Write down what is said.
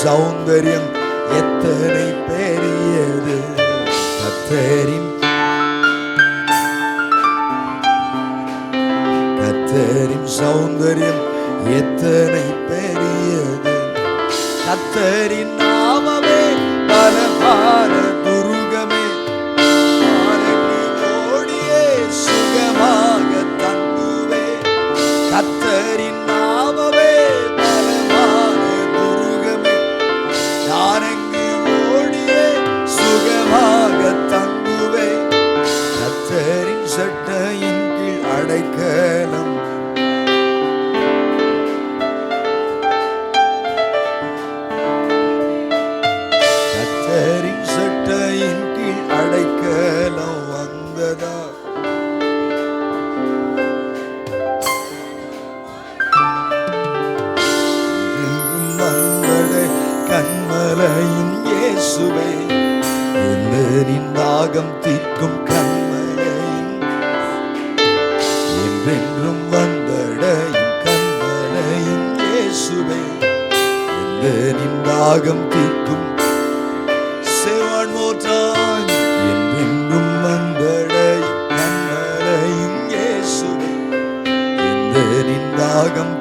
சௌந்தரியம் எத்தனை பெரியது. கர்த்தரின் சௌந்தரியம் எத்தனை பெரியது. கர்த்தரின் நாமமே பலமான துருகமே, ஓடியே சுகமாக தங்குவே. கர்த்தரின் நாமமே பலமான துருகமே, நானங்கு ஓடியே சுகமாக தங்குவே. கர்த்தரின் சட்டையின் கீழ் அடைக்கலம், கர்த்தரின் சட்டையின் கீழ் அடைக்கலம் வந்ததா. வந்தடை கண்மலையும் இயேசுவே, எல்லரின் தாகம் தீர்க்கும் கண்மலையும், என்றென்றும் வந்தடையும் கண்மலையும் இயேசுவே, எல்லரின் தாகம் தீர்க்கும். Say one more time. என்றென்றும் வந்தடையும் கண்மலையும் இயேசுவே, எல்லரின் தாகம்